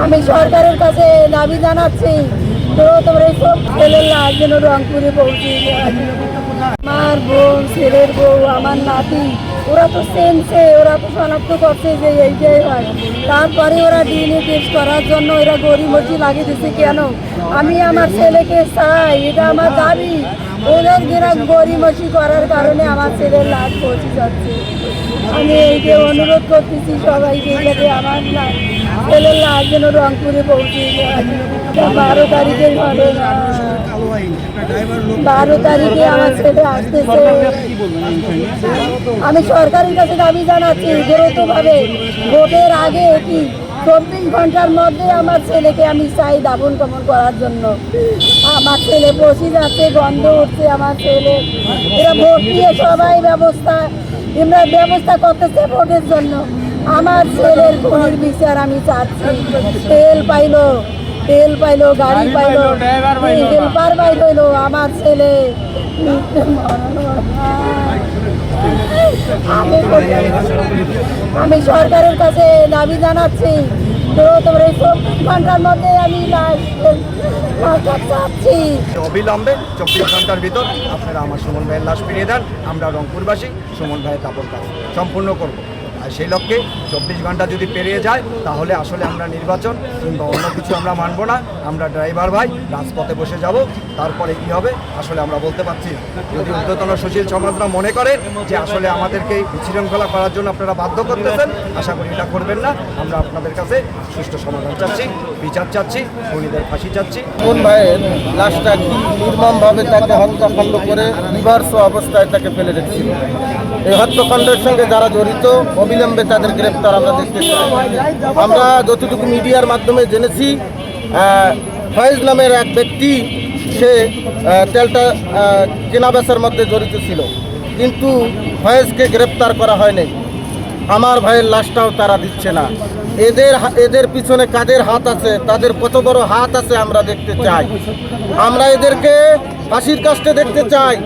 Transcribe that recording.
আমি সরকারের কাছে দাবি জানাচ্ছি, তো তোমরা সব ছেলের লাশ যেন রংপুরে পৌঁছে যায়। আমার বউ, ছেলের বউ, আমার নাতি, ওরা তো সেন্সে, ওরা তো শনাক্ত করছে যে এইটাই হয়। তারপরে ওরা ডিএনএ টেস্ট করার জন্য এরা গড়িমসি লাগিয়ে দিচ্ছে কেন? আমি আমার ছেলেকে চাই, এটা আমার দাবি। ওদের গড়িমসি করার কারণে আমার ছেলের লাশ পৌঁছে যাচ্ছে। আমি এইকে অনুরোধ করতেছি সবাইকে, যাতে আমার ছেলের লাশ যেন রংপুরে পৌঁছে যায়। 12 তারিখের ঘটনা, 12 তারিখে আমার ছেলে আসতেছে। আমি সরকারের কাছে দাবি জানাচ্ছি, দ্রুতভাবে ভোটের আগে কি 24 ঘন্টার মধ্যে আমার ছেলেকে আমি চাই দাফন কাফন করার জন্য। আমার ছেলে পৌঁছে যাচ্ছে, গন্ধ উঠছে আমার ছেলে। এরা ভোট দিয়ে সবাই ব্যবস্থা করতেছে ভোটের জন্য। আমার ছেলের খুনির বিচার আমি চাচ্ছি। তেল পাইলো, গাড়ি পাইলো, হেল্পার পাইলো, আমার ছেলে আমি সরকারের কাছে দাবি জানাচ্ছি, তো তোমরা 24 ঘন্টার মধ্যে আমি চাচ্ছি। অবিলম্বে 24 ঘন্টার ভিতর আপনারা আমার সুমন ভাইয়ের লাশ ফিরিয়ে দেন। আমরা রংপুরবাসী সুমন ভাইয়ের দাপন কাজ সম্পূর্ণ করব। আর সেই লক্ষ্যে 24 ঘন্টা যদি পেরিয়ে যায় তাহলে আসলে আমরা নির্বাচন কিংবা অন্য কিছু আমরা মানব না। আমরা ড্রাইভার ভাই রাজপথে বসে যাব। তারপরে কি হবে আসলে আমরা বলতে পারছি না। যদি ঊর্ধ্বতন সুশীল সমাজরা মনে করে যে আসলে আমাদেরকে বিশৃঙ্খলা করার জন্য আপনারা বাধ্য করতেছেন, আশা করি এটা করবেন না। আমরা আপনাদের কাছে সুষ্ঠু সমাধান চাচ্ছি, বিচার চাচ্ছি, খুনিদের ফাঁসি চাচ্ছি। সুমন ভাইয়ের লাশটা নির্মমভাবে তাকে হত্যাকাণ্ড করে বিভৎস অবস্থায় তাকে ফেলে রেখেছিল। এই হত্যাকাণ্ডের সঙ্গে যারা জড়িত অবিলম্বে তাদের গ্রেপ্তার আমরা দেখতে চাই। আমরা যতটুকু মিডিয়ার মাধ্যমে জেনেছি, ফয়েজ নামের এক ব্যক্তি সে তেলটা কেনাবেচার মধ্যে জড়িত ছিল, কিন্তু ফয়েজকে গ্রেপ্তার করা হয়নি। আমার ভাইয়ের লাশটাও তারা দিচ্ছে না। এদের পিছনে কাদের হাত আছে, তাদের কত বড় হাত আছে আমরা দেখতে চাই। আমরা এদেরকে ফাঁসির কাস্টে দেখতে চাই।